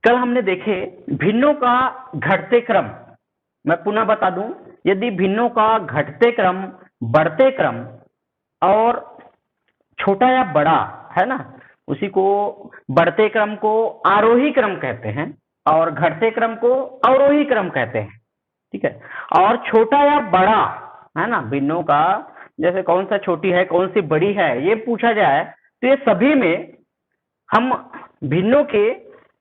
कल हमने देखे भिन्नों का घटते क्रम। मैं पुनः बता दूं, यदि भिन्नों का घटते क्रम, बढ़ते क्रम और छोटा या बड़ा है ना, उसी को बढ़ते क्रम को आरोही क्रम कहते हैं और घटते क्रम को अवरोही क्रम कहते हैं। ठीक है, और छोटा या बड़ा है ना, भिन्नों का जैसे कौन सा छोटी है कौन सी बड़ी है ये पूछा जाए तो ये सभी में हम भिन्नों के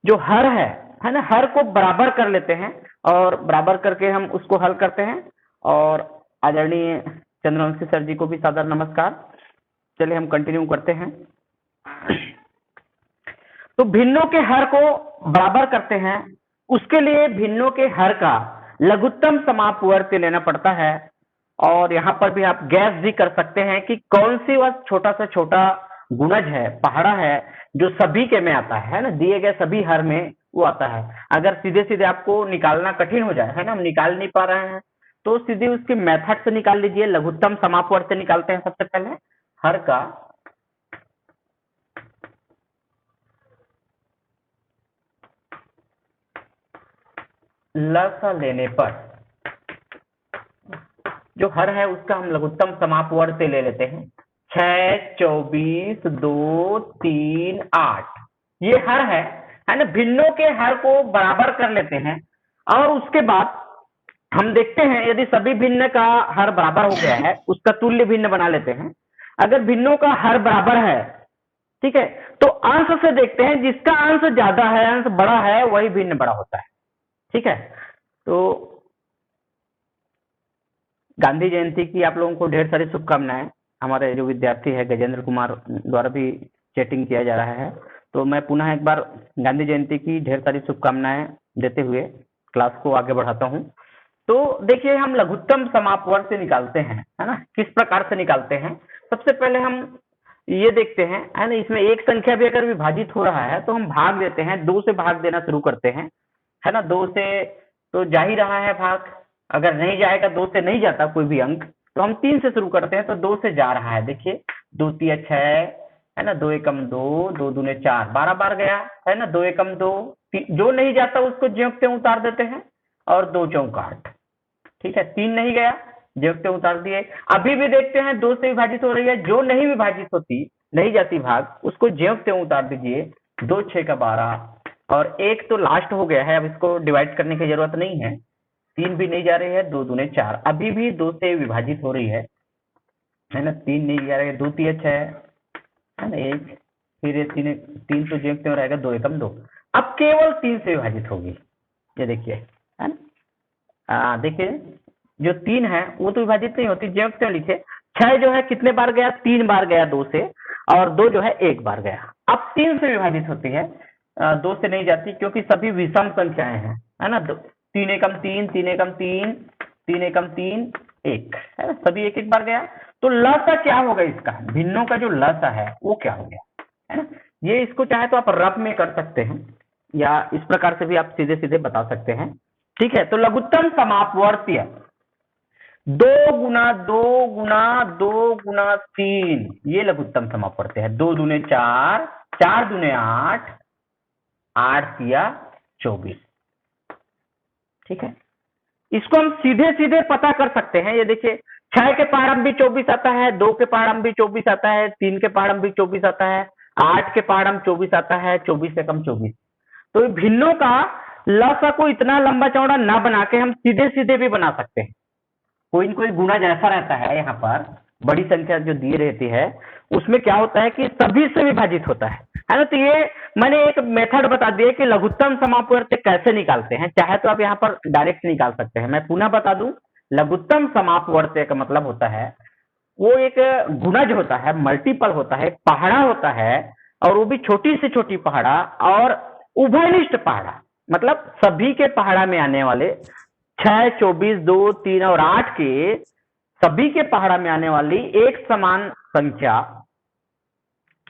जो हर है ना, हर को बराबर कर लेते हैं और बराबर करके हम उसको हल करते हैं। और आदरणीय चंद्रवंशी सर जी को भी सादर नमस्कार। चलिए हम कंटिन्यू करते हैं। तो भिन्नों के हर को बराबर करते हैं, उसके लिए भिन्नों के हर का लघुत्तम समापवर्ती लेना पड़ता है। और यहाँ पर भी आप गैस भी कर सकते हैं कि कौन सी वह छोटा से छोटा गुणज है, पहाड़ा है जो सभी के में आता है ना, दिए गए सभी हर में वो आता है। अगर सीधे सीधे आपको निकालना कठिन हो जाए है ना, हम निकाल नहीं पा रहे हैं, तो सीधे उसके मेथड से निकाल लीजिए। लघुत्तम समापवर्त से निकालते हैं सबसे पहले हर का लसा लेने पर जो हर है उसका हम लघुत्तम समापवर्त से ले लेते हैं। 6, 24, 2, 3, 8 ये हर है ना। भिन्नों के हर को बराबर कर लेते हैं और उसके बाद हम देखते हैं यदि सभी भिन्न का हर बराबर हो गया है उसका तुल्य भिन्न बना लेते हैं। अगर भिन्नों का हर बराबर है, ठीक है, तो अंश से देखते हैं, जिसका अंश ज्यादा है, अंश बड़ा है, वही भिन्न बड़ा होता है। ठीक है, तो गांधी जयंती की आप लोगों को ढेर सारी शुभकामनाएं। हमारे जो विद्यार्थी है गजेंद्र कुमार द्वारा भी चैटिंग किया जा रहा है, तो मैं पुनः एक बार गांधी जयंती की ढेर सारी शुभकामनाएं देते हुए क्लास को आगे बढ़ाता हूं। तो देखिए हम लघुत्तम समापवर्त से निकालते हैं है ना, किस प्रकार से निकालते हैं। सबसे पहले हम ये देखते हैं है ना, इसमें एक संख्या भी अगर विभाजित हो रहा है तो हम भाग देते हैं, 2 से भाग देना शुरू करते हैं है ना। 2 से तो जा ही रहा है भाग, अगर नहीं जाएगा, 2 से नहीं जाता कोई भी अंक, तो हम 3 से शुरू करते हैं, तो 2 से जा रहा है। देखिए 2 3 6 है ना, 2 एकम 2, 2 दूने 4, 12 बार गया है ना। 2 एकम 2, जो नहीं जाता उसको ज्यों त्यों उतार देते हैं और 2 चौक 8। ठीक है, 3 नहीं गया, ज्यों त्यों उतार दिए। अभी भी देखते हैं 2 से विभाजित हो रही है, जो नहीं विभाजित होती, नहीं जाती भाग, उसको ज्यों त्यों उतार दीजिए। 2 6 का 12 और एक तो लास्ट हो गया है, अब इसको डिवाइड करने की जरूरत नहीं है। 3 भी नहीं जा रही है, 2 दूने 4, अभी भी 2 से विभाजित हो रही है ना। 3 नहीं जा रही है, 2 3 है ना, 1 फिर ये 3 तो ज्यों त्यों रहेगा, 2 एकम 2। अब केवल 3 से विभाजित होगी, ये देखिए है ना। देखिए जो 3 है वो तो विभाजित नहीं होती, ज्यों त्यों लिखे। 6 जो है कितने बार गया, 3 बार गया 2 से, और 2 जो है 1 बार गया। अब 3 से विभाजित होती है, 2 से नहीं जाती, क्योंकि सभी विषम संख्याएं हैं है ना। 3 एकम 3, 3 एकम 3, 3 एकम 3, 1 है ना, सभी 1 1 बार गया। तो लसा क्या होगा, इसका भिन्नों का जो लसा है वो क्या हो गया है ना। ये इसको चाहे तो आप रफ में कर सकते हैं या इस प्रकार से भी आप सीधे सीधे बता सकते हैं। ठीक है, तो लघुत्तम समापवर्तीय 2 गुना 2 गुना 2 गुना 3, ये लघुत्तम समापवर्तीय है। 2 दूने 4, 4 दूने 8, 8 तिया 24। ठीक है, इसको हम सीधे सीधे पता कर सकते हैं। ये देखिए 6 के पहाड़म भी 24 आता है, 2 के पहाड़म भी 24 आता है, 3 के पहाड़म भी 24 आता है, 8 के पहाड़म 24 आता है, 24 एकम 24। तो भिन्नों का लसा को इतना लंबा चौड़ा ना बना के हम सीधे सीधे भी बना सकते हैं। कोई न कोई गुणा जैसा रहता है, यहाँ पर बड़ी संख्या जो दी रहती है उसमें क्या होता है कि सभी से विभाजित होता है ना। तो ये मैंने एक मेथड बता दिया कि लघुत्तम समापवर्त कैसे निकालते हैं। चाहे तो आप यहाँ पर डायरेक्ट निकाल सकते हैं। मैं पुनः बता दूं, लघुत्तम समापवर्त का मतलब होता है वो एक गुणज होता है, मल्टीपल होता है, पहाड़ा होता है, और वो भी छोटी से छोटी पहाड़ा और उभयनिष्ठ पहाड़ा, मतलब सभी के पहाड़ा में आने वाले 6, 24, 2, 3 और 8 के सभी के पहाड़ा में आने वाली एक समान संख्या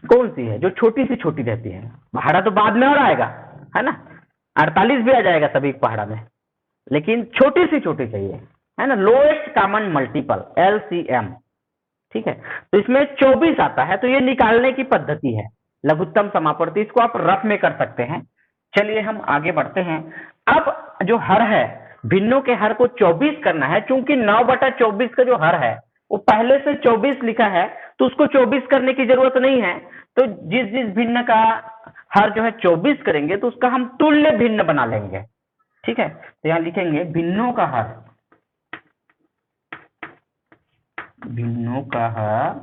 कौन सी है, जो छोटी से छोटी रहती है। पहाड़ा तो बाद में और आएगा है ना, 48 भी आ जाएगा सभी पहाड़ा में, लेकिन छोटी से छोटी चाहिए है ना, लोएस्ट कॉमन मल्टीपल LCM। ठीक है, तो इसमें 24 आता है, तो ये निकालने की पद्धति है लघुत्तम समापवर्ती। इसको आप रफ में कर सकते हैं चलिए हम आगे बढ़ते हैं। अब जो हर है, भिन्नों के हर को 24 करना है। चूंकि 9/24 का जो हर है वो पहले से 24 लिखा है, तो उसको 24 करने की जरूरत नहीं है। तो जिस जिस भिन्न का हर जो है 24 करेंगे तो उसका हम तुल्य भिन्न बना लेंगे। ठीक है, तो यहाँ लिखेंगे भिन्नों का हर, भिन्नों का हर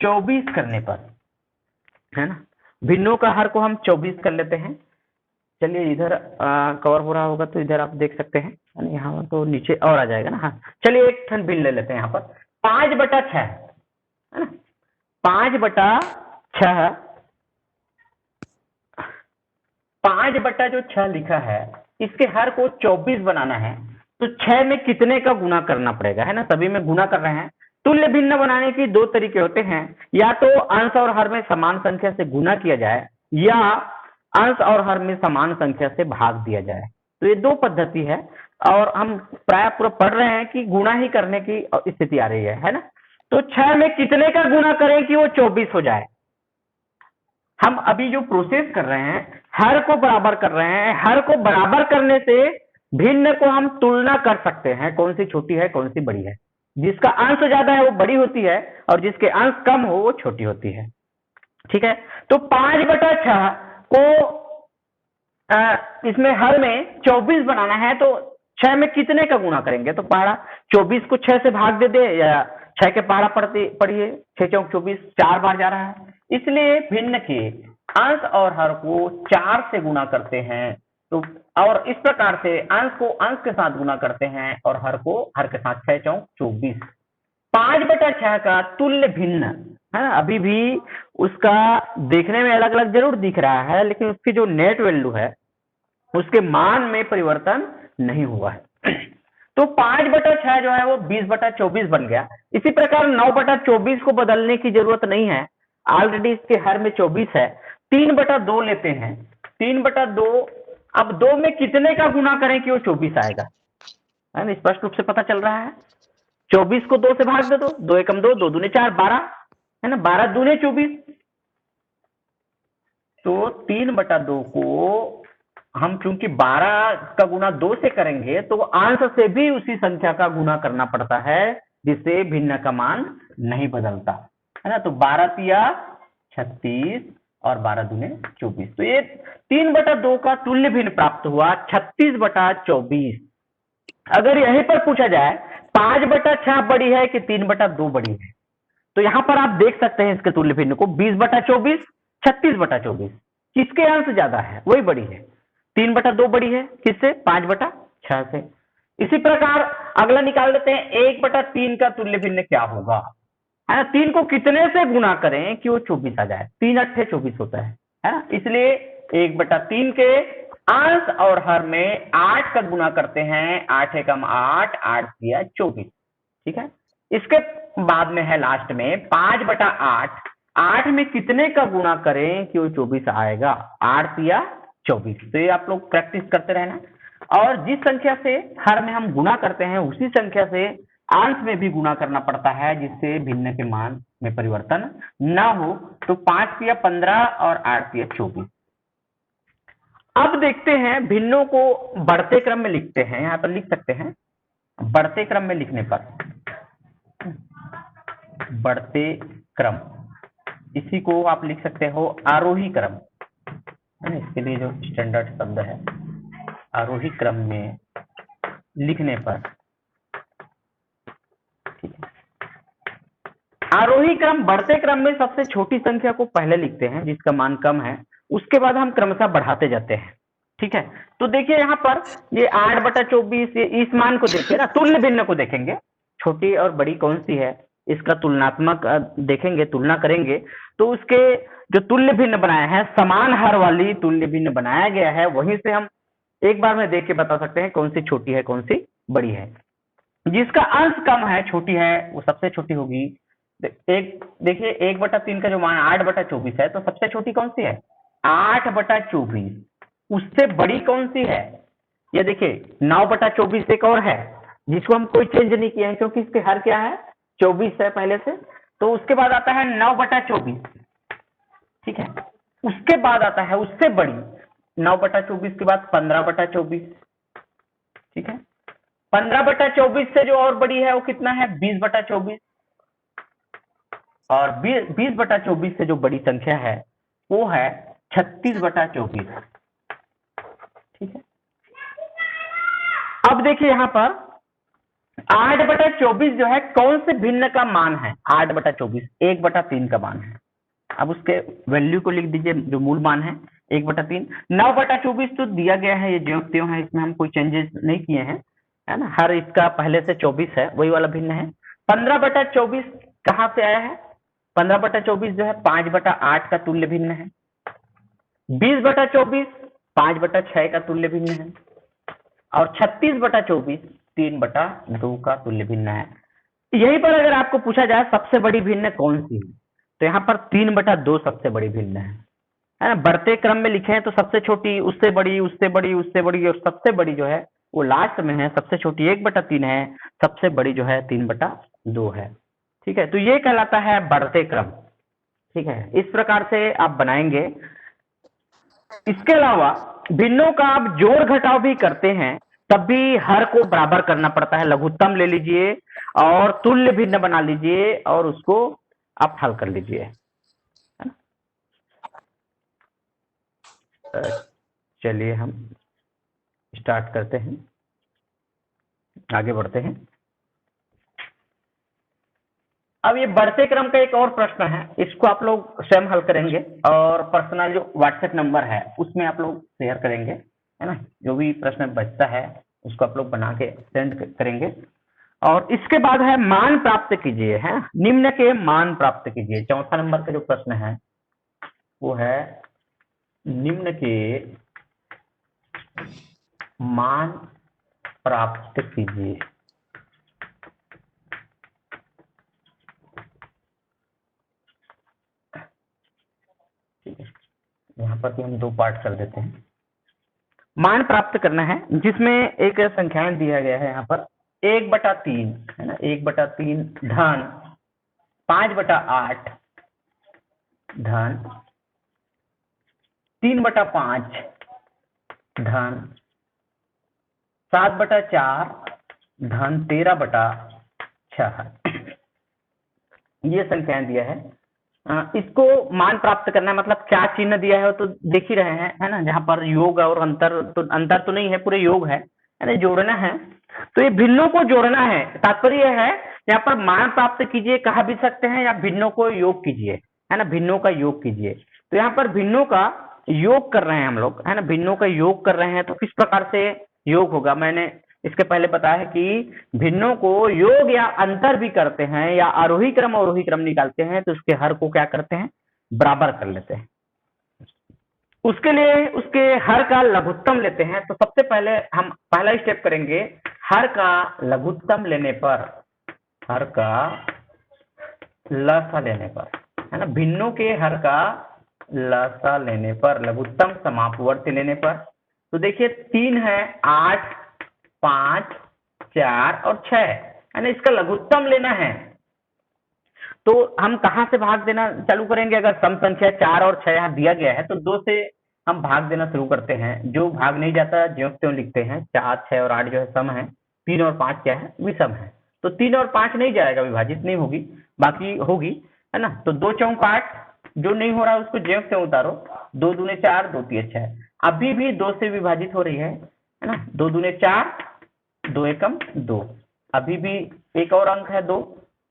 24 करने पर, है ना, भिन्नों का हर को हम 24 कर लेते हैं। चलिए इधर कवर हो रहा होगा तो इधर आप देख सकते हैं, यहाँ तो नीचे और आ जाएगा ना। हाँ चलिए एक ठन भिन्न ले लेते हैं यहाँ पर 5/6, है ना, 5/6, 5/6 लिखा है, इसके हर को 24 बनाना है। तो 6 में कितने का गुना करना पड़ेगा, है ना, सभी में गुना कर रहे हैं। तुल्य भिन्न बनाने की दो तरीके होते हैं, या तो अंश और हर में समान संख्या से गुना किया जाए, या अंश और हर में समान संख्या से भाग दिया जाए। तो ये दो पद्धति है, और हम प्राय पूरा पढ़ रहे हैं कि गुणा ही करने की स्थिति आ रही है ना। तो 6 में कितने का गुना करें कि वो 24 हो जाए। हम अभी जो प्रोसेस कर रहे हैं, हर को बराबर कर रहे हैं। हर को बराबर करने से भिन्न को हम तुलना कर सकते हैं, कौन सी छोटी है कौन सी बड़ी है। जिसका अंश ज्यादा है वो बड़ी होती है, और जिसके अंश कम हो वो छोटी होती है। ठीक है, तो 5/6 को इसमें हर में 24 बनाना है, तो 6 में कितने का गुणा करेंगे। तो पहाड़ा 24 को 6 से भाग दे दे, या 6 के पहाड़ा पढ़िए, 6 चौक 24, 4 बार जा रहा है। इसलिए भिन्न के अंश और हर को 4 से गुणा करते हैं। तो और इस प्रकार से अंश को अंश के साथ गुणा करते हैं, और हर को हर के साथ 6 चौक 24। 5/6 का तुल्य भिन्न, है ना, अभी भी उसका देखने में अलग अलग जरूर दिख रहा है, लेकिन उसकी जो नेट वैल्यू है उसके मान में परिवर्तन नहीं हुआ है। तो 5/6 जो है वो 20/24 बन गया। इसी प्रकार 9/24 को बदलने की जरूरत नहीं है, ऑलरेडी इसके हर में 24 है। 3/2 लेते हैं, 3/2, अब 2 में कितने का गुना करें कि वो 24 आएगा, है ना, स्पष्ट रूप से पता चल रहा है। 24 को 2 से भाग दे दो, 2 एकम 2, 2 दूने 4, 12, है ना, 12 दूने 24। तो 3/2 को हम चूंकि 12 का गुना 2 से करेंगे, तो अंश से भी उसी संख्या का गुना करना पड़ता है, जिससे भिन्न का मान नहीं बदलता, है ना। तो 12 तिया 36 और 12 दूने 24। तो ये 3/2 का तुल्य भिन्न प्राप्त हुआ 36/24। अगर यहीं पर पूछा जाए 5/6 बड़ी है कि 3/2 बड़ी है, तो यहां पर आप देख सकते हैं इसके तुल्य भिन्न को, 20/24, 36/24। किसके अंश ज्यादा है, वही बड़ी है। 3/2 बड़ी है किससे, 5/6 से। इसी प्रकार अगला निकाल लेते हैं, 1/3 का तुल्य भिन्न क्या होगा, है ना। 3 को कितने से गुना करें कि वो 24 आ जाए। 3 अट्ठे 24 होता है ना। इसलिए 1/3 के अंश और हर में 8 का गुना करते हैं। 8 एकम 8, 8 तिया 24। ठीक है, इसके बाद में है लास्ट में 5/8। 8 में कितने का गुणा करें कि वो 24 आएगा, 8 तिया 24। तो ये आप लोग प्रैक्टिस करते रहना, और जिस संख्या से हर में हम गुणा करते हैं उसी संख्या से अंश में भी गुणा करना पड़ता है, जिससे भिन्न के मान में परिवर्तन ना हो। तो 5 तिया 15 और 8 तिया 24। अब देखते हैं भिन्नों को बढ़ते क्रम में लिखते हैं। यहाँ पर लिख सकते हैं, बढ़ते क्रम में लिखने पर, बढ़ते क्रम, इसी को आप लिख सकते हो आरोही क्रम, है ना। इसके लिए जो स्टैंडर्ड शब्द है, आरोही क्रम में लिखने पर, ठीक है। आरोही क्रम, बढ़ते क्रम में सबसे छोटी संख्या को पहले लिखते हैं जिसका मान कम है, उसके बाद हम क्रमशः बढ़ाते जाते हैं। ठीक है, तो देखिए यहाँ पर ये 8/24, इस मान को देखिए ना, तुल्य भिन्न को देखेंगे, छोटी और बड़ी कौन सी है, इसका तुलनात्मक देखेंगे, तुलना करेंगे। तो उसके जो तुल्य भिन्न बनाए हैं, समान हर वाली तुल्य भिन्न बनाया गया है, वहीं से हम एक बार में देख के बता सकते हैं कौन सी छोटी है कौन सी बड़ी है। जिसका अंश कम है, छोटी है, वो सबसे छोटी होगी। एक देखिए 1/3 का जो मान 8/24 है, तो सबसे छोटी कौन सी है, 8/24। उससे बड़ी कौन सी है, ये देखिए 9/24 एक और है, जिसको हम कोई चेंज नहीं किया है, क्योंकि इसके हर क्या है, 24 है पहले से। तो उसके बाद आता है 9/24, ठीक है। उसके बाद आता है उससे बड़ी 9/24 के बाद 15/24, ठीक है। 15/24 से जो और बड़ी है वो कितना है, 20/24, और 20/24 से जो बड़ी संख्या है वो है 36/24, ठीक है। अब देखिए यहां पर 8/24 जो है कौन से भिन्न का मान है, 8/24 1/3 का मान है। अब उसके वैल्यू को लिख दीजिए, जो मूल मान है 1/3। 9/24 तो दिया गया है, ये ज्यों त्यों है, इसमें हम कोई चेंजेस नहीं किए हैं, है ना। हर इसका पहले से 24 है, वही वाला भिन्न है। 15/24 कहाँ से आया है, 15/24 जो है 5/8 का तुल्य भिन्न है। 20/24 5/6 का तुल्य भिन्न है, और 36/24 3/2 का तुल्य भिन्न है। यहीं पर अगर आपको पूछा जाए सबसे बड़ी भिन्न कौन सी है, तो यहाँ पर 3/2 सबसे बड़ी भिन्न है ना। बढ़ते क्रम में लिखे हैं तो सबसे छोटी, उससे बड़ी, उससे बड़ी, उससे बड़ी, और सबसे बड़ी जो है वो लास्ट में है। सबसे छोटी 1/3 है, सबसे बड़ी जो है 3/2 है, ठीक है। तो ये कहलाता है बढ़ते क्रम, ठीक है। इस प्रकार से आप बनाएंगे। इसके अलावा भिन्नों का आप जोड़ घटाव भी करते हैं, तब भी हर को बराबर करना पड़ता है। लघुत्तम ले लीजिए और तुल्य भिन्न बना लीजिए और उसको आप हल कर लीजिए। चलिए हम स्टार्ट करते हैं, आगे बढ़ते हैं। अब ये बढ़ते क्रम का एक और प्रश्न है, इसको आप लोग स्वयं हल करेंगे और पर्सनल जो व्हाट्सएप नंबर है उसमें आप लोग शेयर करेंगे, है ना। जो भी प्रश्न बचता है उसको आप लोग बना के सेंड करेंगे। और इसके बाद है मान प्राप्त कीजिए, है निम्न के मान प्राप्त कीजिए। चौथा नंबर का जो प्रश्न है वो है निम्न के मान प्राप्त कीजिए। ठीक है, यहाँ पर भी हम 2 पार्ट कर देते हैं। मान प्राप्त करना है जिसमें एक संख्याएं दिया गया है यहाँ पर 1/3, है ना। 1/3 धन 5/8 धन 3/5 धन 7/4 धन 13/6, ये संख्याएं दिया है। इसको मान प्राप्त करना है, मतलब क्या चिन्ह दिया है तो देख ही रहे हैं, है ना। जहां पर योग और अंतर तो नहीं है, पूरे योग है ना। जोड़ना है तो ये भिन्नों को जोड़ना है। तात्पर्य है यहाँ पर मान प्राप्त कीजिए कहा भी सकते हैं, या भिन्नों को योग कीजिए, है ना। भिन्नों का योग कीजिए, तो यहाँ पर भिन्नों का योग कर रहे हैं हम लोग, है ना। भिन्नों का योग कर रहे हैं तो किस प्रकार से योग होगा, मैंने इसके पहले बताया है कि भिन्नों को योग या अंतर भी करते हैं, या आरोही क्रम अवरोही क्रम निकालते हैं तो उसके हर को क्या करते हैं, बराबर कर लेते हैं। उसके लिए उसके हर का लघुत्तम लेते हैं। तो सबसे पहले हम पहला स्टेप करेंगे, हर का लघुत्तम लेने पर, हर का लसा लेने पर, है ना। भिन्नों के हर का लसा लेने पर, लघुत्तम समापवर्ती लेने पर, तो देखिए 3 है, 8 5 4 और 6, है ना। इसका लघुत्तम लेना है तो हम कहां से भाग देना चालू करेंगे। अगर सम संख्या 4 और 6 यहाँ दिया गया है तो 2 से हम भाग देना शुरू करते हैं। जो भाग नहीं जाता ज्यों त्यों लिखते हैं। 4 6 और 8 जो है सम है, 3 और 5 क्या है, विषम है। तो 3 और 5 नहीं जाएगा, विभाजित नहीं होगी, बाकी होगी, है ना। तो 2 चौक 8, जो नहीं हो रहा है उसको ज्यों त्यों उतारो। 2 दूने 4, 2 3 6, अभी भी 2 से विभाजित हो रही है ना। 2 दूने 4, 2 एकम 2, अभी भी एक और अंक है 2,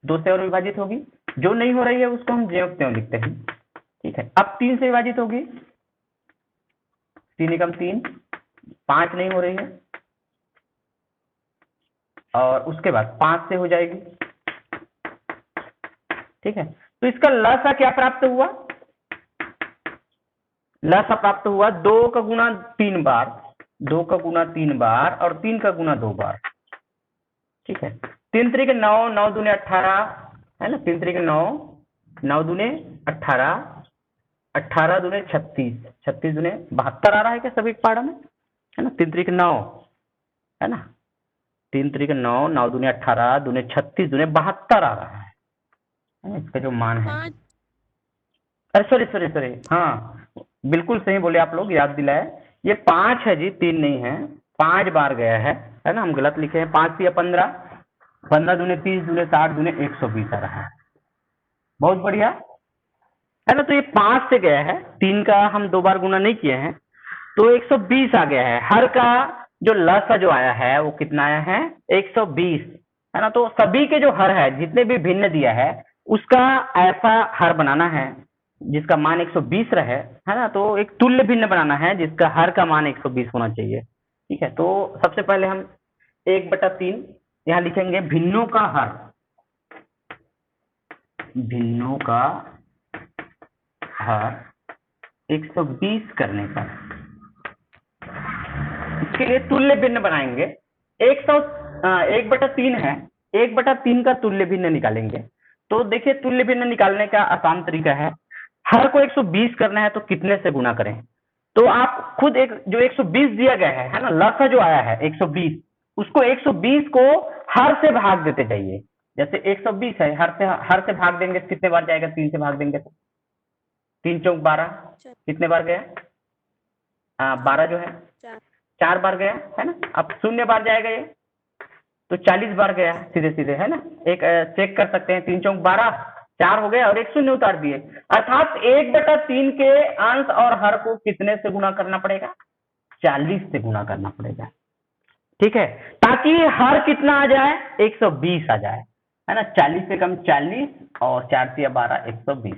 2 से और विभाजित होगी। जो नहीं हो रही है उसको हम ज्यों त्यों लिखते हैं, ठीक है। अब 3 से विभाजित होगी, 3 एकम 3, 5 नहीं हो रही है, और उसके बाद 5 से हो जाएगी, ठीक है। तो इसका लसा क्या प्राप्त हुआ, लसा प्राप्त हुआ 2 का गुना 3 बार, 2 का गुना 3 बार, और 3 का गुना 2 बार, ठीक है। 3 3 9, 9 दूने 18, है ना। 3 3 9, 9 दूने 18, 18 दूने 36, 36 दूने 72 आ रहा है क्या सभी पारा में, है ना। 3 3 9, है ना। 3 3 9, 9 दूने 18, दूने 36, दूने 72 आ रहा है है ना, इसका जो मान है। 5। अरे सॉरी सॉरी सॉरी, हाँ बिल्कुल सही बोले आप लोग, याद दिलाए। ये 5 है जी, 3 नहीं है। 5 बार गया है ना, हम गलत लिखे हैं। 5 या 15, 15 दूने 30, दूने 60, दूने 120 आ रहा है। बहुत बढ़िया, है ना। तो ये 5 से गया है, 3 का हम 2 बार गुना नहीं किए हैं, तो 120 आ गया है। हर का जो लसा जो आया है वो कितना आया है, 120, है ना। तो सभी के जो हर है, जितने भी भिन्न दिया है, उसका ऐसा हर बनाना है जिसका मान 120 रहे, है ना। तो एक तुल्य भिन्न बनाना है जिसका हर का मान 120 होना चाहिए। ठीक है, तो सबसे पहले हम 1/3 यहाँ लिखेंगे, भिन्नों का हर, भिन्नों का हर 120 करने पर, इसके लिए तुल्य भिन्न बनाएंगे। 1/3 है, 1/3 का तुल्य भिन्न निकालेंगे। तो देखिए, तुल्य भिन्न निकालने का आसान तरीका है। हर को 120 करना है तो कितने से गुना करें। तो आप खुद एक जो 120 दिया गया है ना, लसा जो आया है 120, उसको 120 को हर से भाग देते जाइए। जैसे 120 है, हर से भाग देंगे तो कितने बार जाएगा, 3 से भाग देंगे तो 3 चौक 12, कितने बार गया, 12 जो है 4। 4 बार गया, है ना। अब 0 बार जाएगा ये, तो 40 बार गया सीधे सीधे, है ना। एक चेक कर सकते हैं, 3 चौक 12, 4 हो गया और एक 0 उतार दिए। अर्थात 1/3 के अंश और हर को कितने से गुना करना पड़ेगा, 40 से गुना करना पड़ेगा। ठीक है, ताकि हर कितना आ जाए, 120 आ जाए, है ना। 40 से कम 40 और 4 से 12, 120।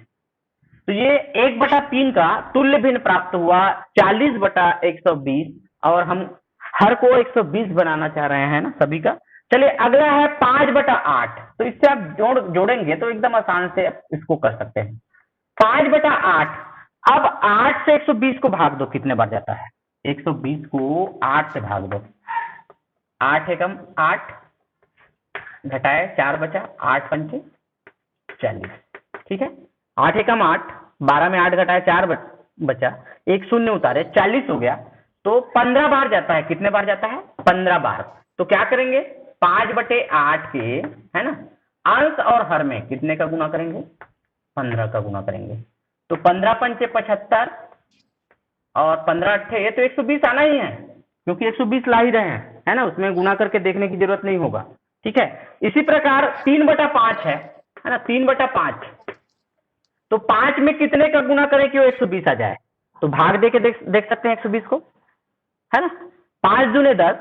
तो ये 1/3 का तुल्य भिन्न प्राप्त हुआ 40/120, और हम हर को 120 बनाना चाह रहे हैं ना सभी का। चलिए अगला है 5/8। तो इससे आप जोड़ेंगे तो एकदम आसान से इसको कर सकते हैं। 5/8, अब 8 से 120 को भाग दो, कितने बार जाता है, 120 को 8 से भाग दो। 8 एकम 8, घटाए 4 बचा, 8 पंचे 40। ठीक है, 8 एकम 8, 12 में 8 घटाए 4 बचा, एक 0 उतारे, 40 हो गया। तो 15 बार जाता है, कितने बार जाता है, 15 बार। तो क्या करेंगे, 5/8 के, है ना, अंश और हर में कितने का गुना करेंगे, 15 का गुना करेंगे। तो 15 पंचे 75 और 15 अट्ठे, ये तो 120 आना ही है, क्योंकि 120 ला ही रहे हैं, है ना। उसमें गुना करके देखने की जरूरत नहीं होगा। ठीक है, इसी प्रकार 3/5 है ना, 3/5। तो 5 में कितने का गुना करें कि वो 120 आ जाए, तो भाग दे के देख सकते हैं 120 को, है ना। 5 दूने 10,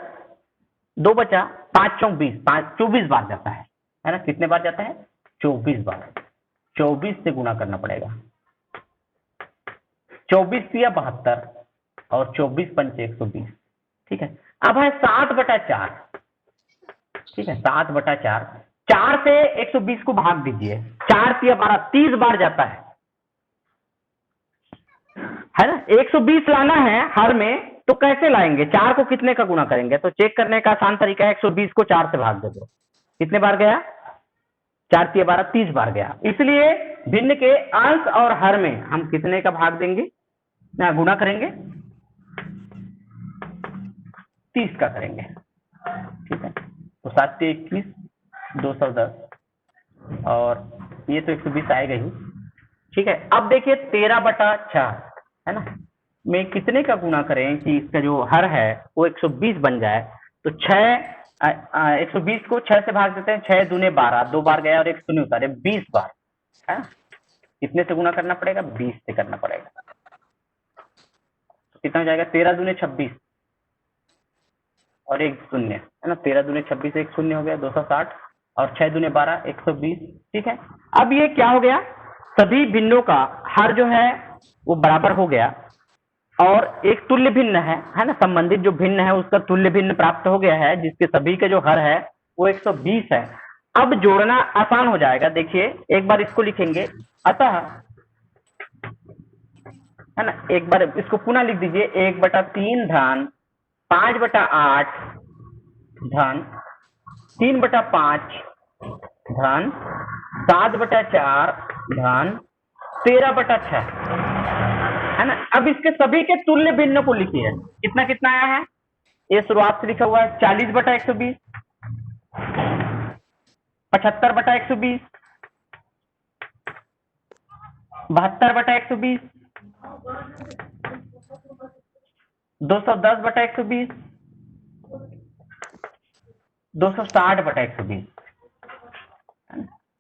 2 बचा, 5 चौक 20, 24 बार जाता है ना। कितने बार जाता है, 24 बार। 24 से गुना करना पड़ेगा, 24 या 72 और 24 पंचे 120। ठीक है, अब है 7/4। ठीक है, 7/4, 4 से 120 को भाग दीजिए, 4 से 12, 30 बार जाता है ना। 120 लाना है हर में, तो कैसे लाएंगे, 4 को कितने का गुना करेंगे। तो चेक करने का आसान तरीका है, 120 को 4 से भाग दे दो, कितने बार गया, 4 से 12, 30 बार गया। इसलिए भिन्न के अंश और हर में हम कितने का भाग देंगे, गुना करेंगे, 30 का करेंगे। ठीक है, तो 7 से 21, 210, और ये तो 120 आएगा ही। ठीक है, अब देखिए 13/4, है ना, में कितने का गुना करें कि इसका जो हर है वो 120 बन जाए। तो 120 को 6 से भाग देते हैं, 6 दूने 12, 2 बार गया और एक 0 उतारे, 20 बार, है। कितने से गुना करना पड़ेगा, 20 से करना पड़ेगा। तो कितना हो जाएगा, 13 दूने 26 और एक 0, है ना। 13 दूने 26, एक 0 हो गया, 260, और 6 दूने 12, 120। ठीक है, अब ये क्या हो गया, सभी भिन्नों का हर जो है वो बराबर हो गया, और एक तुल्य भिन्न है ना, संबंधित जो भिन्न है उसका तुल्य भिन्न प्राप्त हो गया है, जिसके सभी के जो हर है वो 120 है। अब जोड़ना आसान हो जाएगा। देखिए एक बार इसको लिखेंगे, अतः, है ना, एक बार इसको पुनः लिख दीजिए, 1/3 धन 5/8 धन 3/5 धन 7/4 धन 13/6, है ना। अब इसके सभी के तुल्य भिन्न को लिखिए, कितना कितना आया है, ये शुरुआत से लिखा हुआ है 40/120, 75/120, 72/120, 210/120, 260/120।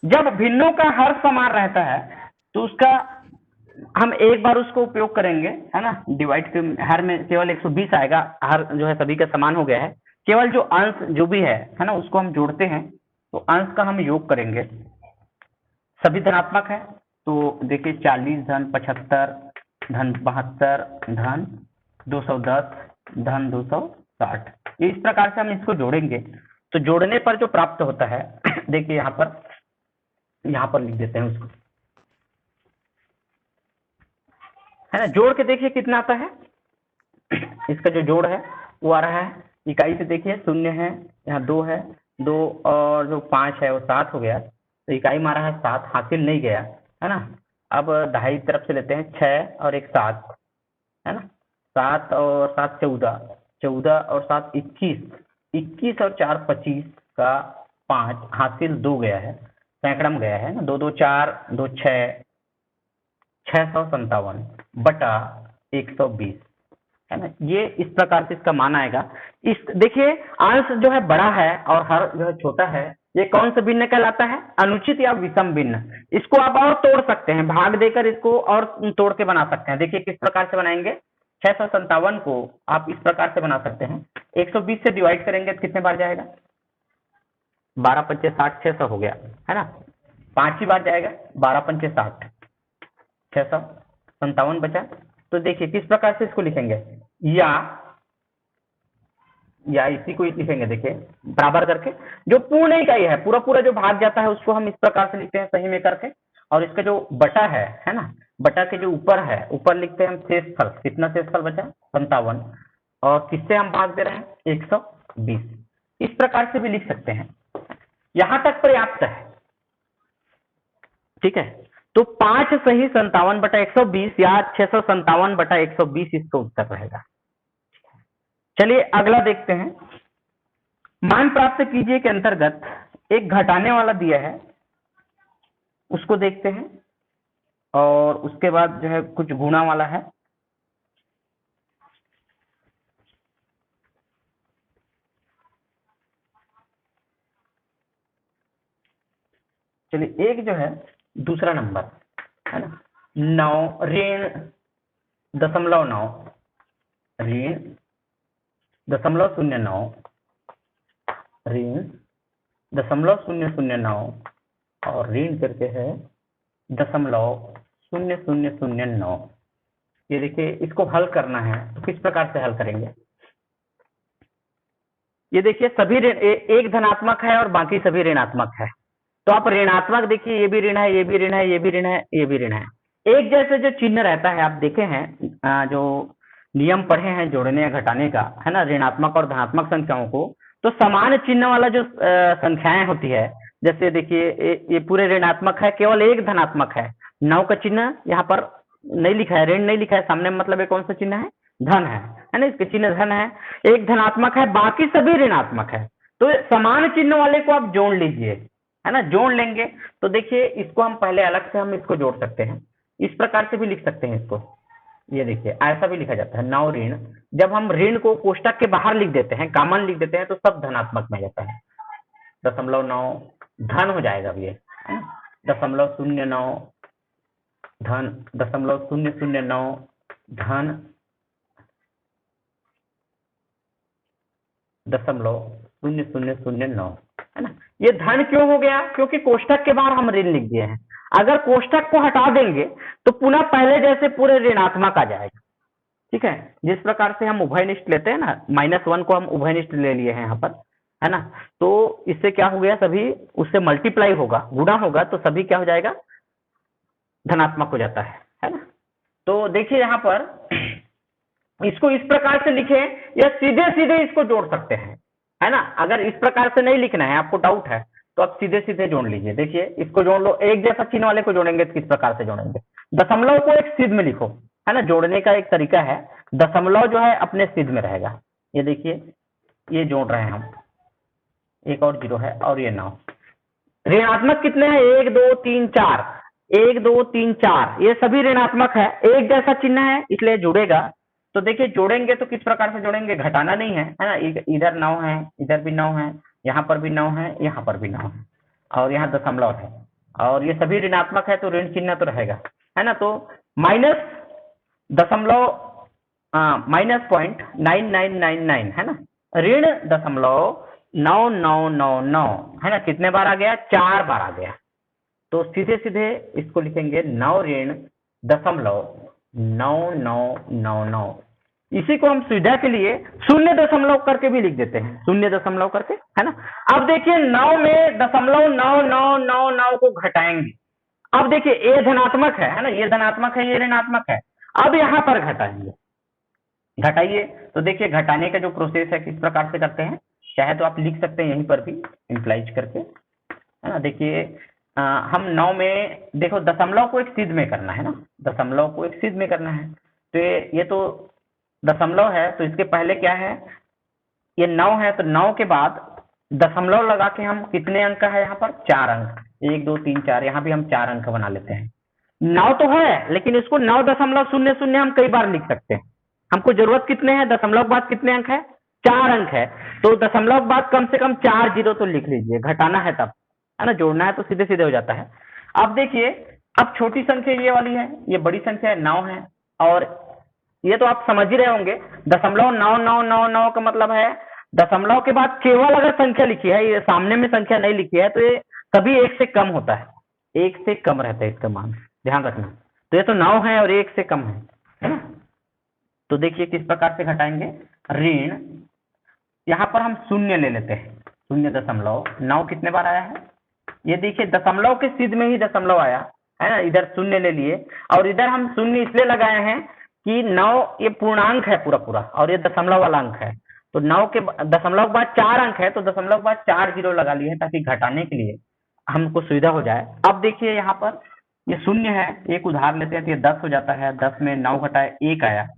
जब भिन्नों का हर समान रहता है तो उसका हम एक बार उसको उपयोग करेंगे, है ना। डिवाइड के हर में केवल 120 आएगा, हर जो है सभी का समान हो गया है। केवल जो अंश जो भी है ना, उसको हम जोड़ते हैं तो अंश का हम योग करेंगे। सभी धनात्मक है तो देखिए 40 धन 75 धन 72 धन 210 धन 260, इस प्रकार से हम इसको जोड़ेंगे। तो जोड़ने पर जो प्राप्त होता है देखिए यहाँ पर लिख देते हैं उसको, है ना। जोड़ के देखिए कितना आता है, इसका जो जोड़ है वो आ रहा है। इकाई से देखिए 0 है, यहाँ 2 है, 2 और जो 5 है वो 7 हो गया, तो इकाई में आ रहा है 7, हासिल नहीं गया, है ना। अब दहाई तरफ से लेते हैं, 6 और 1 7, है ना। 7 और 7 14, 14 और 7 21, 21 और 4 25 का 5, हासिल 2 गया है, सैकड़ा में गया है ना। 2 2 4 2 6, 657 बटा 120, है ना। ये इस प्रकार से इसका मान आएगा। इस देखिए अंश जो है बड़ा है और हर जो है छोटा है, ये कौन सा भिन्न कहलाता है, अनुचित या विषम भिन्न। इसको आप और तोड़ सकते हैं, भाग देकर इसको और तोड़ के बना सकते हैं। देखिए किस प्रकार से बनाएंगे, 657 को आप इस प्रकार से बना सकते हैं, 120 से डिवाइड करेंगे तो कितने बार जाएगा, 12 पंचे 60, 600 हो गया, है ना। 5 ही बार जाएगा, 12 पंचे 60, 657 बचा। तो देखिए किस प्रकार से इसको लिखेंगे, या इसी को लिखेंगे, देखिए बराबर करके। जो पूर्ण इकाई है, पूरा पूरा जो भाग जाता है उसको हम इस प्रकार से लिखते हैं सही में करके, और इसका जो बटा है ना, बटा के जो ऊपर है, ऊपर लिखते हैं हम शेषफल। कितना शेषफल बचा, 57, और किससे हम भाग दे रहे हैं, 120। इस प्रकार से भी लिख सकते हैं, यहां तक पर्याप्त है, ठीक है। तो 5 सही 57/120 या 657/120 इसका उत्तर रहेगा। चलिए अगला देखते हैं, मान प्राप्त कीजिए के अंतर्गत एक घटाने वाला दिया है, उसको देखते हैं, और उसके बाद जो है कुछ गुणा वाला है। चलिए एक जो है दूसरा नंबर, है ना, 9 ऋण 0.9, ऋण 0.09, ऋण 0.009 और ऋण करके है 0.0009। ये देखिए इसको हल करना है तो किस प्रकार से हल करेंगे। ये देखिए सभी ऋण एक धनात्मक है और बाकी सभी ऋणात्मक है, तो आप ऋणात्मक देखिए, ये भी ऋण है, ये भी ऋण है, ये भी ऋण है, ये भी ऋण है। एक जैसे जो चिन्ह रहता है, आप देखे हैं जो नियम पढ़े हैं जोड़ने या घटाने का, है ना, ऋणात्मक और धनात्मक संख्याओं को, तो समान चिन्ह वाला जो संख्याएं होती है, जैसे देखिए ये पूरे ऋणात्मक है, केवल एक धनात्मक है, 9 का चिन्ह यहाँ पर नहीं लिखा है, ऋण नहीं लिखा है सामने, मतलब ये कौन सा चिन्ह है, धन है ना, इसके चिन्ह धन है, एक धनात्मक है, बाकी सभी ऋणात्मक है। तो समान चिन्ह वाले को आप जोड़ लीजिए, है ना, जोड़ लेंगे तो देखिए इसको हम पहले अलग से हम इसको जोड़ सकते हैं, इस प्रकार से भी लिख सकते हैं इसको। ये देखिए ऐसा भी लिखा जाता है, 9 ऋण, जब हम ऋण को कोष्टक के बाहर लिख देते हैं, कॉमन लिख देते हैं, तो सब धनात्मक में जाता है। 0.9 धन हो जाएगा अब ये, 0.09 धन, 0.009 धन, 0.0009, है ना। ये धन क्यों हो गया, क्योंकि कोष्टक के बाहर हम ऋण लिख दिए हैं। अगर कोष्टक को हटा देंगे तो पुनः पहले जैसे पूरे ऋणात्मक आ जाएगा, ठीक है। जिस प्रकार से हम उभयनिष्ठ लेते हैं ना, -1 को हम उभयनिष्ठ ले लिए हैं यहाँ पर, है ना, तो इससे क्या हो गया, सभी उससे मल्टीप्लाई होगा, गुणा होगा, तो सभी क्या हो जाएगा, धनात्मक हो जाता है ना। तो देखिए यहाँ पर इसको इस प्रकार से लिखें या सीधे सीधे इसको जोड़ सकते हैं, है ना। अगर इस प्रकार से नहीं लिखना है, आपको डाउट है, तो आप सीधे सीधे जोड़ लीजिए। देखिए इसको जोड़ लो, एक जैसा चिन्ह वाले को जोड़ेंगे तो किस प्रकार से जोड़ेंगे, दशमलव को एक सिद्ध में लिखो, है ना, जोड़ने का एक तरीका है, दशमलव जो है अपने सिद्ध में रहेगा। ये देखिए ये जोड़ रहे हैं हम, एक और 0 है और ये 9, ऋणात्मक कितने हैं, 1 2 3 4, 1 2 3 4 ये सभी ऋणात्मक है, एक जैसा चिन्ह है इसलिए जुड़ेगा। तो देखिए जोड़ेंगे तो किस प्रकार से जोड़ेंगे, घटाना नहीं है, है ना। इधर 9 है, इधर भी 9 है, यहाँ पर भी 9 है, यहाँ पर भी 9 है, और यहाँ दशमलव है, और ये सभी ऋणात्मक है तो ऋण चिन्ह तो रहेगा, है ना। तो माइनस दशमलव -0.9999 है ना, ऋण दशमलव 9999 है ना। कितने बार आ गया, 4 बार आ गया। तो सीधे सीधे इसको लिखेंगे 9 ऋण दशमलव 9999। इसी को हम सुविधा के लिए शून्य दशमलव करके भी लिख देते हैं, शून्य दशमलव करके, है ना। अब देखिए 9 में दशमलव 9999 को घटाएंगे। अब देखिए ये धनात्मक है ना, ये धनात्मक है, ये ऋणात्मक है। अब यहाँ पर घटाएंगे, घटाइए। तो देखिए घटाने का जो प्रोसेस है किस प्रकार से करते हैं, चाहे तो आप लिख सकते हैं यहीं पर भी इम्प्लाइज करके, है ना। देखिए हम 9 में देखो दशमलव को एक सिद्ध में करना है ना, दशमलव को एक सिद्ध में करना है। तो ये तो दशमलव है तो इसके पहले क्या है, ये 9 है तो 9 के बाद दशमलव लगा के हम कितने अंक है यहाँ पर, 4 अंक, 1 2 3 4, यहाँ भी हम 4 अंक बना लेते हैं। 9 तो है लेकिन इसको 9.00 हम कई बार लिख सकते हैं। हमको जरूरत कितने हैं, दशमलव के बाद कितने अंक है, 4 अंक है। तो दशमलव के बाद कम से कम 4 जीरो तो लिख लीजिए, घटाना है तब, है ना। जोड़ना है तो सीधे सीधे हो जाता है। अब देखिए अब छोटी संख्या ये वाली है, ये बड़ी संख्या है 9 है, और ये तो आप समझ ही रहे होंगे, दशमलव 9999 का मतलब है दशमलव के बाद केवल अगर संख्या लिखी है, ये सामने में संख्या नहीं लिखी है, तो ये कभी 1 से कम होता है, 1 से कम रहता है इसका मान, ध्यान रखना। तो ये तो 9 है और 1 से कम है ना। तो देखिए किस प्रकार से घटाएंगे, ऋण, यहाँ पर हम शून्य ले लेते हैं, 0.9 कितने बार आया है, ये देखिए दशमलव के सिद्ध में ही दशमलव आया है ना, इधर शून्य ले लिए, और इधर हम शून्य इसलिए लगाए हैं कि 9 ये पूर्णांक है पूरा पूरा, और ये दशमलव वाला अंक है। तो 9 के दशमलव के बाद 4 अंक है, तो दशमलव के बाद 4 जीरो लगा लिए हैं ताकि घटाने के लिए हमको सुविधा हो जाए। अब देखिए यहाँ पर ये शून्य है, एक उधार लेते हैं तो ये 10 हो जाता है, 10 में 9 घटाए 1 आया,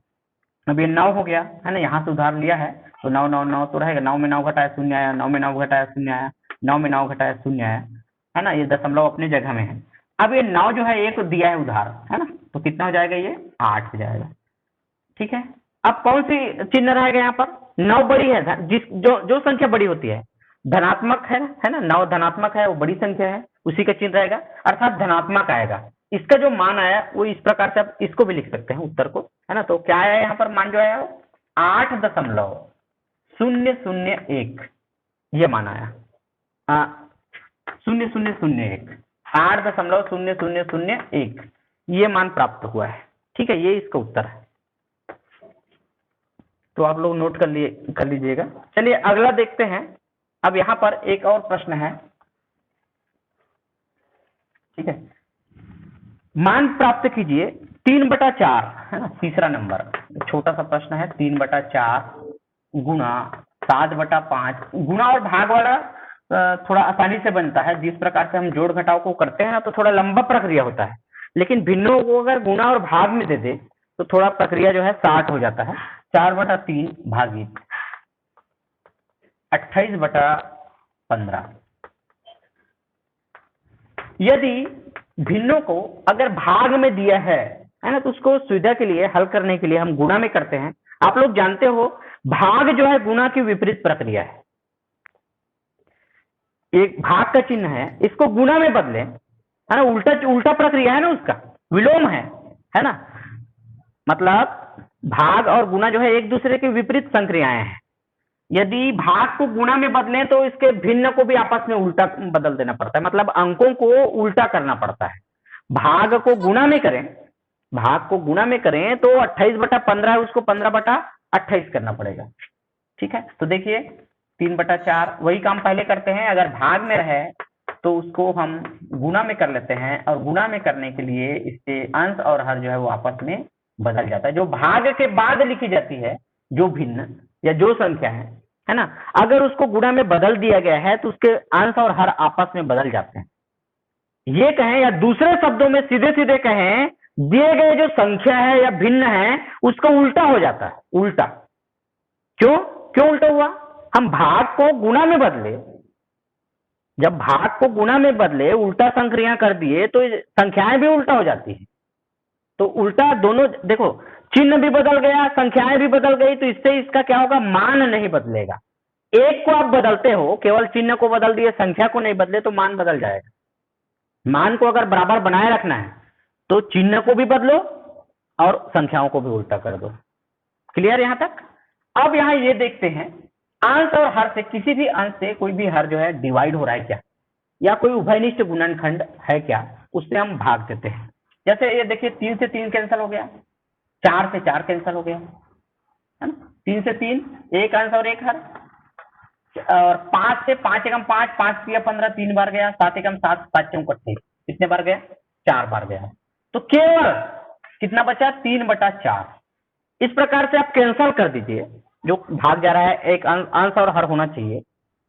अब ये 9 हो गया है ना, यहाँ से उधार लिया है तो 9 9 9 तो रहेगा, 9 में 9 घटाया 0 आया, 9 में 9 घटाया 0 आया, 9 में 9 घटाया 0 आया, है ना। ये दशमलव अपनी जगह में है। अब ये 9 जो है एक दिया है उधार, है ना, तो कितना हो जाएगा, ये 8 हो जाएगा, ठीक है। अब कौन सी चिन्ह रहेगा यहाँ पर, 9 बड़ी है, जिस जो संख्या बड़ी होती है धनात्मक है ना, 9 धनात्मक है, वो बड़ी संख्या है, उसी का चिन्ह रहेगा, अर्थात धनात्मक आएगा। इसका जो मान आया वो इस प्रकार से आप इसको भी लिख सकते हैं उत्तर को, है ना। तो क्या आया यहाँ पर मान जो आया 8.0001, ये मान आया 0001, 8.0001 ये मान प्राप्त हुआ है, ठीक है। ये इसका उत्तर है, तो आप लोग नोट कर लीजिएगा। चलिए अगला देखते हैं। अब यहाँ पर एक और प्रश्न है, ठीक है। मान प्राप्त कीजिए 3/4, है ना, तीसरा नंबर, छोटा सा प्रश्न है, 3/4 गुणा 7/5। गुणा और भाग वाला थोड़ा आसानी से बनता है, जिस प्रकार से हम जोड़ घटाव को करते हैं ना तो थोड़ा लंबा प्रक्रिया होता है, लेकिन भिन्नों को अगर गुणा और भाग में दे दे तो थोड़ा प्रक्रिया जो है 60 हो जाता है। 4/3 भागित 28/15। यदि भिन्नों को अगर भाग में दिया है ना, तो उसको सुविधा के लिए हल करने के लिए हम गुणा में करते हैं। आप लोग जानते हो भाग जो है गुणा की विपरीत प्रक्रिया है। एक भाग का चिन्ह है, इसको गुणा में बदले, है ना, उल्टा प्रक्रिया है ना, उसका विलोम है ना। मतलब भाग और गुणा जो है एक दूसरे के विपरीत संक्रियाएं हैं। यदि भाग को गुणा में बदलें तो इसके भिन्न को भी आपस में उल्टा बदल देना पड़ता है, मतलब अंकों को उल्टा करना पड़ता है। भाग को गुणा में करें, भाग को गुणा में करें तो 28/15 है, उसको 15/28 करना पड़ेगा, ठीक है। तो देखिए 3/4 वही काम पहले करते हैं, अगर भाग में रहे तो उसको हम गुणा में कर लेते हैं, और गुणा में करने के लिए इसके अंश और हर जो है वो आपस में बदल जाता है। जो भाग के बाद लिखी जाती है जो भिन्न या जो संख्या है ना, अगर उसको गुणा में बदल दिया गया है तो उसके अंश और हर आपस में बदल जाते हैं। ये कहें या दूसरे शब्दों में सीधे सीधे कहें, दिए गए जो संख्या है या भिन्न है उसका उल्टा हो जाता है। उल्टा क्यों उल्टा हुआ, हम भाग को गुणा में बदले, जब भाग को गुणा में बदले, उल्टा संक्रिया कर दिए तो संख्याएं भी उल्टा हो जाती है। तो उल्टा दोनों देखो, चिन्ह भी बदल गया, संख्याएं भी बदल गई, तो इससे इसका क्या होगा, मान नहीं बदलेगा। एक को आप बदलते हो, केवल चिन्ह को बदल दिए, संख्या को नहीं बदले, तो मान बदल जाएगा। मान को अगर बराबर बनाए रखना है तो चिन्ह को भी बदलो और संख्याओं को भी उल्टा कर दो। क्लियर यहां तक? अब यहां ये देखते हैं, अंश और हर से, किसी भी अंश से कोई भी हर जो है डिवाइड हो रहा है क्या, या कोई उभयनिष्ठ गुणनखंड है क्या, उससे हम भाग देते हैं। जैसे ये देखिए, 3 से 3 कैंसिल हो गया, 4 से 4 कैंसिल हो गया, है ना, 3 से 3 एक अंश और एक हर, और 5 से 5 एकम 5, 5 3 15, 3 बार गया, 7 एकम 7, 7 चौक 28, कितने बार गया, 4 बार गया। तो केवल कितना बचा, 3/4। इस प्रकार से आप कैंसल कर दीजिए, जो भाग जा रहा है एक अंश और हर होना चाहिए,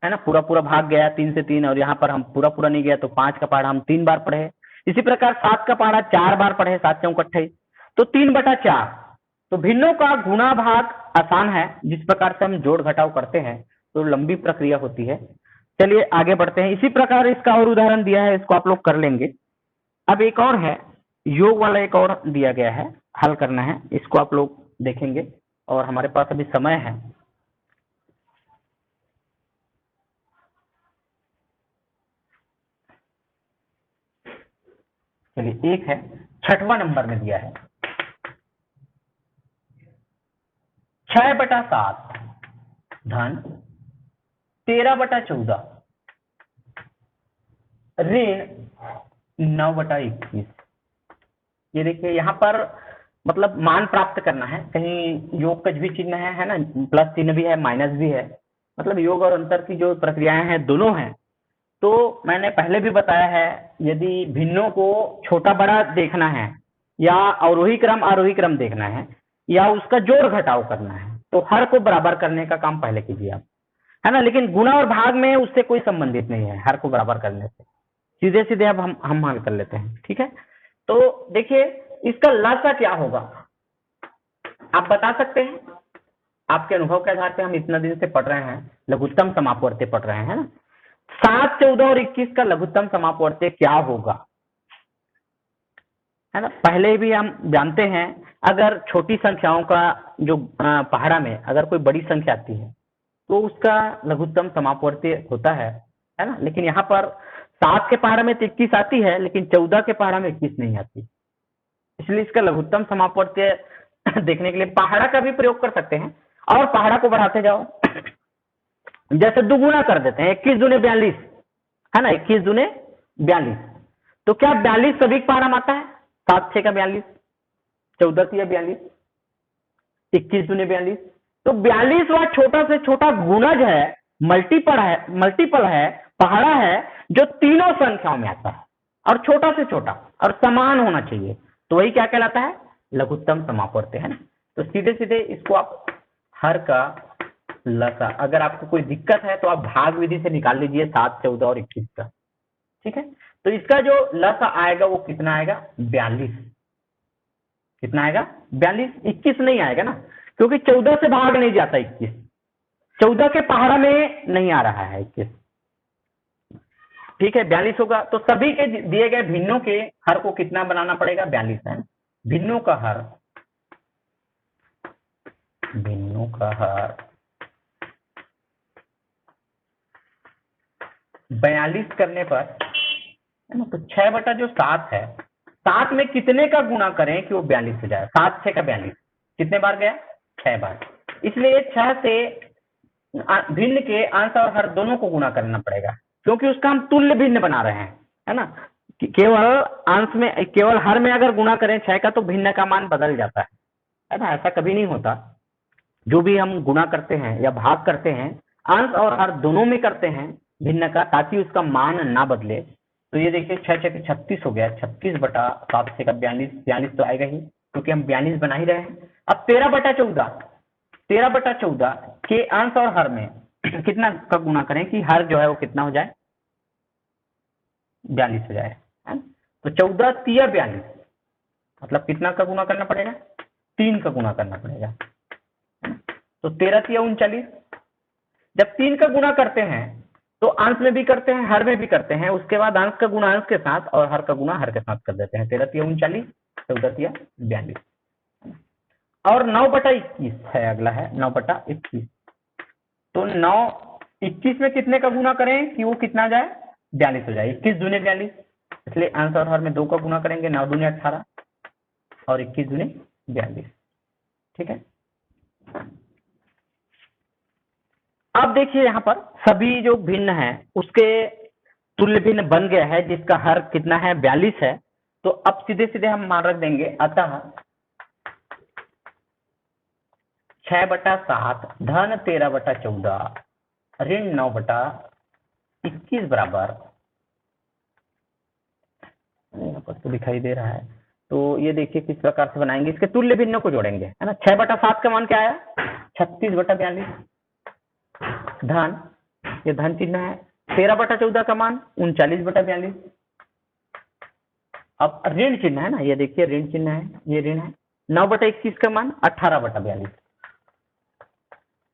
है ना, पूरा पूरा भाग गया 3 से 3, और यहाँ पर हम पूरा पूरा नहीं गया, तो 5 का पहाड़ा हम 3 बार पढ़े। इसी प्रकार 7 का पहाड़ा 4 बार पढ़े, 7 चौक 28, तो 3/4। तो भिन्नों का गुणा भाग आसान है, जिस प्रकार से हम जोड़ घटाव करते हैं तो लंबी प्रक्रिया होती है। चलिए आगे बढ़ते हैं। इसी प्रकार इसका और उदाहरण दिया है, इसको आप लोग कर लेंगे। अब एक और है, योग वाला एक और दिया गया है, हल करना है, इसको आप लोग देखेंगे, और हमारे पास अभी समय है। चलिए, एक है 6वां नंबर में दिया है, 6/7 धन 13/14 ऋण 9/21। ये देखिए, यहाँ पर मतलब मान प्राप्त करना है, कहीं योग का भी चिन्ह है ना, प्लस चिन्ह भी है, माइनस भी है, मतलब योग और अंतर की जो प्रक्रियाएं हैं दोनों हैं। तो मैंने पहले भी बताया है, यदि भिन्नों को छोटा बड़ा देखना है, या अवरोही क्रम आरोही क्रम देखना है, या उसका जोड़ घटाव करना है, तो हर को बराबर करने का काम पहले कीजिए आप, है ना। लेकिन गुणा और भाग में उससे कोई संबंधित नहीं है, हर को बराबर करने से सीधे सीधे अब हम हल कर लेते हैं, ठीक है। तो देखिए, इसका लसा क्या होगा, आप बता सकते हैं? आपके अनुभव के आधार पे हम इतना दिन से पढ़ रहे हैं, लघुत्तम समापवर्त्य पढ़ रहे हैं ना। 7, 14 और 21 का लघुत्तम समापवर्त्य क्या होगा, है ना। पहले भी हम जानते हैं, अगर छोटी संख्याओं का जो पहाड़ा में अगर कोई बड़ी संख्या आती है तो उसका लघुत्तम समापवर्त्य होता है ना। लेकिन यहाँ पर 7 के पहाड़ा में तो 21 आती है, लेकिन 14 के पहाड़ा में 21 नहीं आती, इसलिए इसका लघुत्तम समापवर्त्य देखने के लिए पहाड़ा का भी प्रयोग कर सकते हैं, और पहाड़ा को बढ़ाते जाओ, जैसे दुगुना कर देते हैं, 21 दूने 42, है ना, 21 दूने 42। तो क्या 42 सभी पहाड़ा में आता है? 7 6 का 42, 14 3 42, 21 दूने 42। तो 42 वह छोटा से छोटा गुणज है, मल्टीपल है, पहाड़ा है, जो तीनों संख्याओं में आता है, और छोटा से छोटा और समान होना चाहिए, तो वही क्या कहलाता है, लघुत्तम समापवर्त्य, है ना। तो सीधे सीधे इसको आप हर का लसा, अगर आपको कोई दिक्कत है तो आप भाग विधि से निकाल लीजिए 7 14 और 21 का, ठीक है। तो इसका जो लसा आएगा वो कितना आएगा, 42। कितना आएगा, 42। 21 नहीं आएगा ना, क्योंकि 14 से भाग नहीं जाता 21, 14 के पहाड़ा में नहीं आ रहा है 21, ठीक है। 42 होगा। तो सभी के दिए गए भिन्नों के हर को कितना बनाना पड़ेगा, 42 है। भिन्नों का हर 42 करने पर, है ना, तो 6/7 है, 7 में कितने का गुणा करें कि वो 42 हो जाए, 7 6 का 42, कितने बार गया, 6 बार। इसलिए 6 से भिन्न के अंश और हर दोनों को गुणा करना पड़ेगा, क्योंकि उसका हम तुल्य भिन्न बना रहे हैं, है ना। केवल अंश में, केवल हर में अगर गुणा करें 6 का, तो भिन्न का मान बदल जाता है ना, ऐसा कभी नहीं होता। जो भी हम गुणा करते हैं या भाग करते हैं, अंश और हर दोनों में करते हैं भिन्न का, ताकि उसका मान ना बदले। तो ये देखिए, 6 6 36 हो गया, 36/7 6 का 42, 42 तो आएगा ही, क्योंकि हम 42 बना ही रहे हैं। अब 13/14 के अंश और हर में कितना का गुणा करें कि हर जो है वो कितना हो जाए, 42 हो जाए, है। तो 14 3 42, मतलब कितना का गुणा करना पड़ेगा, 3 का गुणा करना पड़ेगा। तो 13 3 39, जब 3 का गुणा करते हैं तो अंश में भी करते हैं, हर में भी करते हैं, उसके बाद अंश का गुणा अंश के साथ और हर का गुणा हर के साथ कर देते हैं। 13×3 = 39, 14×3 = 42 और 9/21 है, अगला है 9/21। तो 9/21 में कितने का गुना करें कि वो कितना जाए, 42 हो जाए। 21 दूनी 42, इसलिए अंश और हर में 2 का गुना करेंगे, 9 दूनी 18 और 21 दूनी 42। ठीक है, अब देखिए यहाँ पर सभी जो भिन्न है उसके तुल्य भिन्न बन गया है, जिसका हर कितना है, 42 है। तो अब सीधे सीधे हम मान रख देंगे, अतः 6/7 धन 13/14 ऋण 9/21 बराबर, यहाँ पर तो दिखाई दे रहा है। तो ये देखिए किस प्रकार से बनाएंगे, इसके तुल्य भिन्न को जोड़ेंगे, है ना। 6/7 का मान क्या आया, 36/42 धन, ये धन चिन्ह है। 13/14 का मान 39/42। अब ऋण चिन्ह है ना, ये देखिए ऋण चिन्ह है, ये ऋण है। 9/21 का मान 18/42।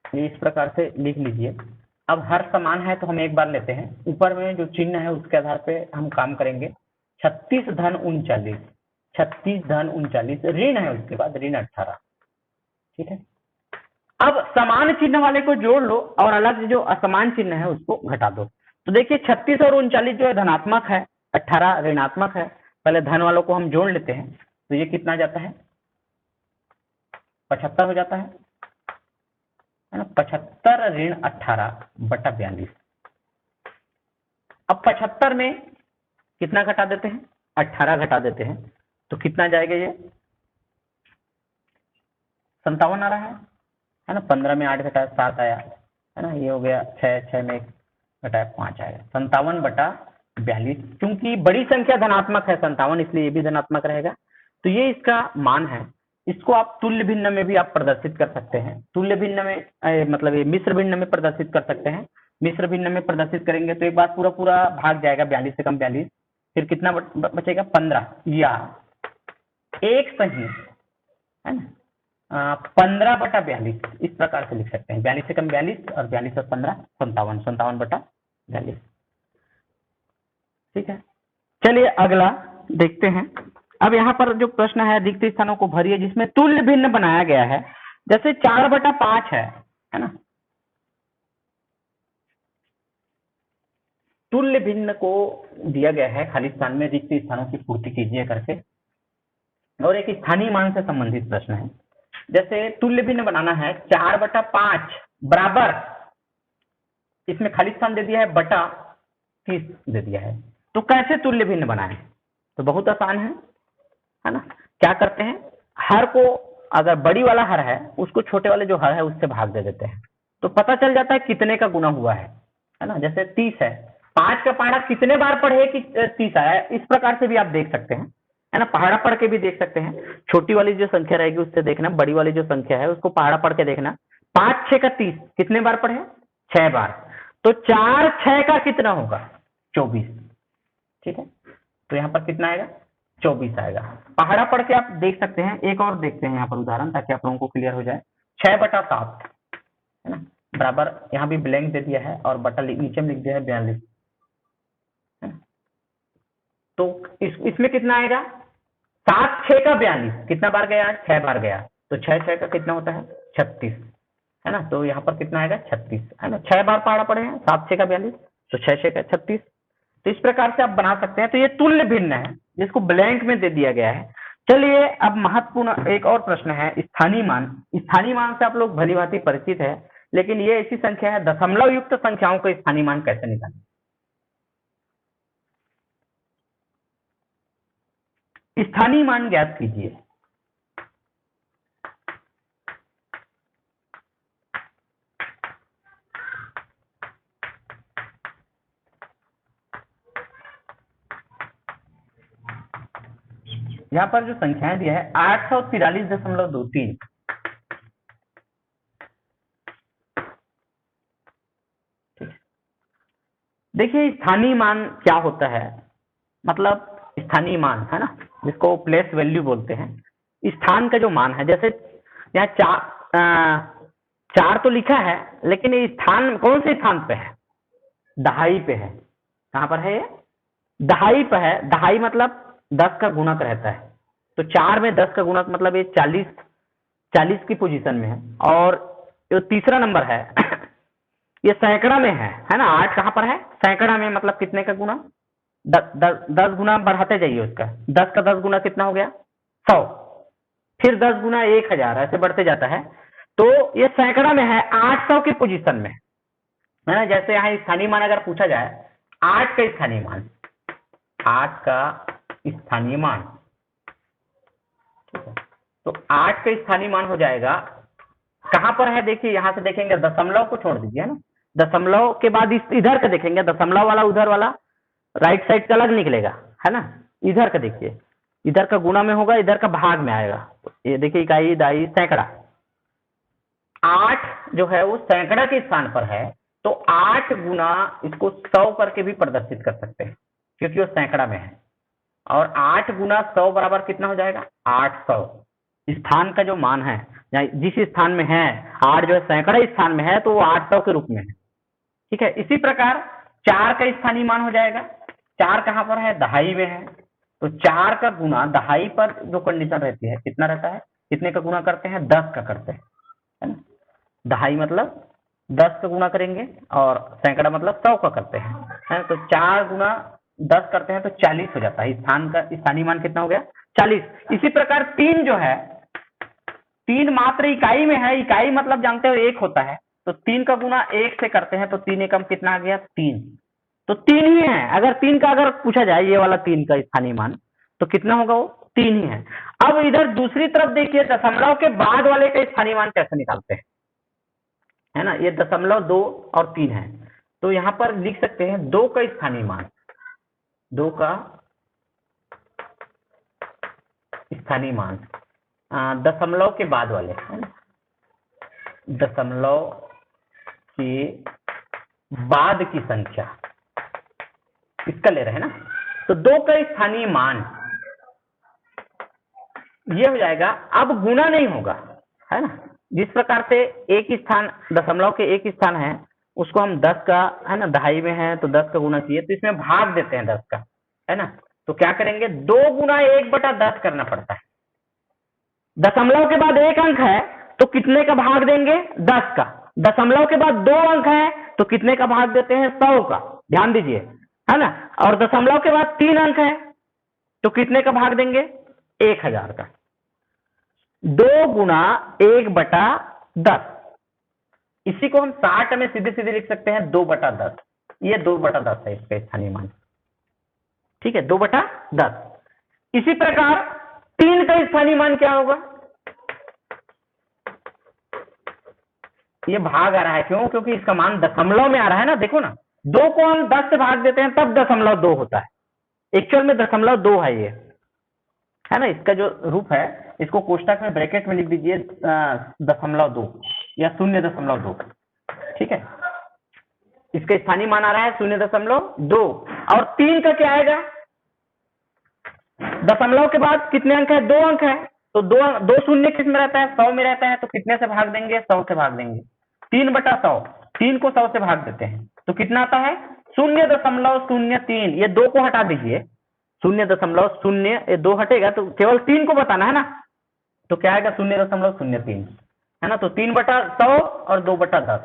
ये इस प्रकार से लिख लीजिए। अब हर समान है तो हम एक बार लेते हैं, ऊपर में जो चिन्ह है उसके आधार पे हम काम करेंगे। 36 धन 39, 36 धन 39 ऋण है, उसके बाद ऋण 18। ठीक है, अब समान चिन्ह वाले को जोड़ लो और अलग जो असमान चिन्ह है उसको घटा दो। तो देखिए 36 और 39 जो है धनात्मक है, 18 ऋणात्मक है। पहले धन वालों को हम जोड़ लेते हैं, तो ये कितना जाता है, 75 हो जाता है ना। 75 ऋण 18/42। अब 75 में कितना घटा देते हैं, 18 घटा देते हैं, तो कितना जाएगा, ये 57 आ रहा है ना। 15 में 8 घटाया 7 आया, है ना। ये हो गया 6 में 1 घटाया 5 आएगा, 57/42। क्योंकि बड़ी संख्या धनात्मक है 57, इसलिए ये भी धनात्मक रहेगा। तो ये इसका मान है। इसको आप तुल्य भिन्न में भी आप प्रदर्शित कर सकते हैं। तुल्य भिन्न में मतलब ये मिश्र भिन्न में प्रदर्शित कर सकते हैं। मिश्र भिन्न में प्रदर्शित करेंगे तो एक बार पूरा पूरा भाग जाएगा, 42 से कम 42, फिर कितना बचेगा, 15, या एक सही, है ना, 15/42 इस प्रकार से लिख सकते हैं। 42 से कम 42 और 42 और 15 57, 57/42। ठीक है, चलिए अगला देखते हैं। अब यहाँ पर जो प्रश्न है, रिक्त स्थानों को भरिए जिसमें तुल्य भिन्न बनाया गया है। जैसे 4/5 है ना, तुल्य भिन्न को दिया गया है खाली स्थान में, रिक्त स्थानों की पूर्ति कीजिए करके। और एक स्थानीय मान से संबंधित प्रश्न है। जैसे तुल्य भिन्न बनाना है, 4/5 बराबर, इसमें खाली स्थान दे दिया है, बटा 30 दे दिया है। तो कैसे तुल्य भिन्न बनाए, तो बहुत आसान है ना। क्या करते हैं, हर को अगर बड़ी वाला हर है उसको छोटे वाले जो हर है उससे भाग दे देते हैं, तो पता चल जाता है कितने का गुना हुआ है ना। जैसे 30 है, 5 का पहाड़ा कितने बार पढ़े कि 30 आया, इस प्रकार से भी आप देख सकते हैं, है ना। पहाड़ा पढ़ के भी देख सकते हैं। छोटी वाली जो संख्या रहेगी उससे देखना, बड़ी वाली जो संख्या है उसको पहाड़ा पढ़ के देखना। 5 6 का 30 कितने बार पढ़े, 6 बार। तो 4 6 का कितना होगा, 24। ठीक है, तो यहाँ पर कितना आएगा, 24 आएगा। पहाड़ा पढ़ के आप देख सकते हैं। एक और देखते हैं यहाँ पर उदाहरण, ताकि आप लोगों को क्लियर हो जाए। 6/7 है ना, बराबर, यहाँ भी ब्लैंक दे दिया है और बटा नीचे में लिख दिया है 42, है ना। तो इसमें कितना आएगा, 7 6 का 42 कितना बार गया, 6 बार गया। तो 6 6 का कितना होता है, 36, है ना। तो यहाँ पर कितना आएगा, 36, है ना। 6 बार पहाड़ा पढ़े हैं, 7 6 का 42, तो 6 6 का 36। तो इस प्रकार से आप बना सकते हैं। तो ये तुल्य भिन्न है, जिसको ब्लैंक में दे दिया गया है। चलिए अब महत्वपूर्ण एक और प्रश्न है, स्थानीय मान। स्थानीय मान से आप लोग भली भांति परिचित है, लेकिन ये ऐसी संख्या है, दशमलव युक्त संख्याओं का स्थानीय मान कैसे निकालें। स्थानीय मान ज्ञात कीजिए। यहाँ पर जो संख्याएं दिया है 843.23। देखिए स्थानीय मान क्या होता है, मतलब स्थानीय मान है ना, जिसको प्लेस वैल्यू बोलते हैं। स्थान का जो मान है, जैसे यहाँ 4 तो लिखा है, लेकिन ये स्थान कौन से स्थान पे है, दहाई पे है। कहाँ पर है ये? दहाई पे है। दहाई मतलब 10 का गुणक रहता है, तो 4 में 10 का गुणक मतलब ये 40 की पोजीशन में है। और जो तीसरा नंबर है ये सैकड़ा में है ना। 8 कहाँ पर है? सैकड़ा में, मतलब कितने का गुना? 10 गुना बढ़ाते जाइए उसका। 10 का 10 गुना कितना हो गया? 100। फिर 10 गुना 1000, ऐसे बढ़ते जाता है। तो ये सैकड़ा में है, 800 की पोजीशन में है ना। जैसे यहाँ स्थानीय मान अगर पूछा जाए, 8 का स्थानीय मान, 8 का स्थानीय मान, तो 8 का स्थानीय मान हो जाएगा। कहां पर है? देखिए यहां से देखेंगे, दशमलव को छोड़ दीजिए ना। दशमलव के बाद इधर का देखेंगे, दशमलव वाला उधर वाला राइट साइड का अलग निकलेगा, है ना। इधर का देखिए, इधर का गुणा में होगा, इधर का भाग में आएगा। तो ये देखिए इकाई, दाई, सैकड़ा। 8 जो है वो सैकड़ा के स्थान पर है, तो 8 गुना इसको 100 करके भी प्रदर्शित कर सकते हैं, क्योंकि वो सैकड़ा में है। और 8 गुना 100 बराबर कितना हो जाएगा? 800। स्थान का जो मान है, जिस स्थान में है, 8 जो है सैकड़ा स्थान में है, तो वो 800 के रूप में है। ठीक है। इसी प्रकार 4 का स्थानीय मान हो जाएगा। 4 कहां पर है? दहाई में है, तो 4 का गुना दहाई पर जो कंडीशन रहती है, कितना रहता है? कितने का गुना करते हैं? 10 का करते हैं, है ना। दहाई मतलब 10 का गुना करेंगे, और सैकड़ा मतलब 100 का करते हैं, है। तो 4 गुना 10 करते हैं तो 40 हो जाता है। स्थान का स्थानीय मान कितना हो गया? 40। इसी प्रकार 3 जो है, 3 मात्र इकाई में है। इकाई मतलब जानते हो 1 होता है, तो 3 का गुना 1 से करते हैं, तो 3 एकम कितना आ गया? 3। तो 3 ही है। अगर 3 का अगर पूछा जाए, ये वाला 3 का स्थानीय मान, तो कितना होगा? वो 3 ही है। अब इधर दूसरी तरफ देखिए, दशमलव के बाद वाले का स्थानीय मान कैसे निकालते हैं, है ना। ये 0.2 और 3 है, तो यहां पर लिख सकते हैं 2 का स्थानीय मान, 2 का स्थानीय मान, दशमलव के बाद वाले, है ना। दशमलव के बाद की संख्या, इसका ले रहे हैं ना। तो 2 का स्थानीय मान ये हो जाएगा। अब गुना नहीं होगा, है ना। जिस प्रकार से एक स्थान, दशमलव के एक स्थान है, उसको हम 10 का, है ना, दहाई में है तो 10 का गुना चाहिए, तो इसमें भाग देते हैं 10 का, है ना। तो क्या करेंगे? 2 गुना 1/10 करना पड़ता है। दशमलव के बाद 1 अंक है, तो कितने का भाग देंगे? 10 का। दशमलव के बाद 2 अंक है, तो कितने का भाग देते हैं? 100 का। ध्यान दीजिए, है ना। और दशमलव के बाद 3 अंक है, तो कितने का भाग देंगे? 1000 का। 2 गुना 1/10, इसी को हम 60 में सीधे सीधे लिख सकते हैं 2/10। ये 2/10 है इसका स्थानीय मान। ठीक है, 2/10। इसी प्रकार 3 का स्थानीय मान क्या होगा? ये भाग आ रहा है, क्यों? क्योंकि इसका मान दशमलव में आ रहा है ना। देखो ना, 2 को हम 10 से भाग देते हैं तब 0.2 होता है। एक्चुअल में 0.2 है ये, है ना। इसका जो रूप है, इसको कोष्टक में ब्रैकेट में लिख दीजिए 0.2 या 0.2। ठीक है। इसका स्थानीय मान आ रहा है 0.2। और 3 का क्या आएगा? दशमलव के बाद कितने अंक है? 2 अंक है, तो 2 शून्य किस में रहता है? 100 में रहता है, तो कितने से भाग देंगे? 100 से भाग देंगे। 3/100, 3 को 100 से भाग देते हैं, तो कितना आता है? 0.03। ये 2 को हटा दीजिए, 0.0, ये 2 हटेगा, तो केवल 3 को बताना है ना। तो क्या आएगा? 0.03, है ना। तो 3/100 और 2/10,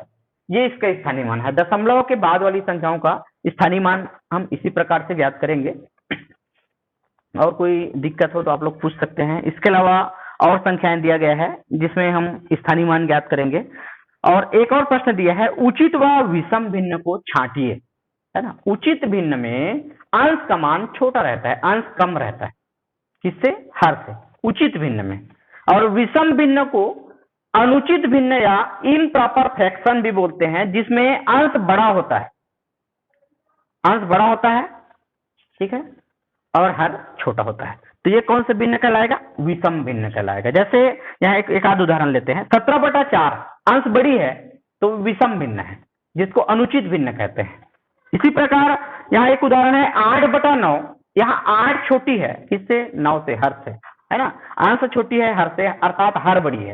ये इसका स्थानीय मान है। दशमलव के बाद वाली संख्याओं का स्थानीय मान हम इसी प्रकार से ज्ञात करेंगे। और कोई दिक्कत हो तो आप लोग पूछ सकते हैं। इसके अलावा और संख्याएं दिया गया है जिसमें हम स्थानीय मान ज्ञात करेंगे। और एक और प्रश्न दिया है, उचित व विषम भिन्न को छांटिए, है ना। उचित भिन्न में अंश का मान छोटा रहता है, अंश कम रहता है, किससे? हर से, उचित भिन्न में। और विषम भिन्न को अनुचित भिन्न या इम्प्रॉपर फ्रैक्शन भी बोलते हैं, जिसमें अंश बड़ा होता है, अंश बड़ा होता है, ठीक है, और हर छोटा होता है। तो ये कौन से भिन्न कहलाएगा? विषम भिन्न कहलाएगा। जैसे यहाँ एक आध उदाहरण लेते हैं। 17/4 अंश बड़ी है, तो विषम भिन्न है, जिसको अनुचित भिन्न कहते हैं। इसी प्रकार यहाँ एक उदाहरण है 8/9, यहाँ 8 छोटी है, किससे? 9 से, हर से, है ना। अंश छोटी है हर से, अर्थात हर बड़ी है।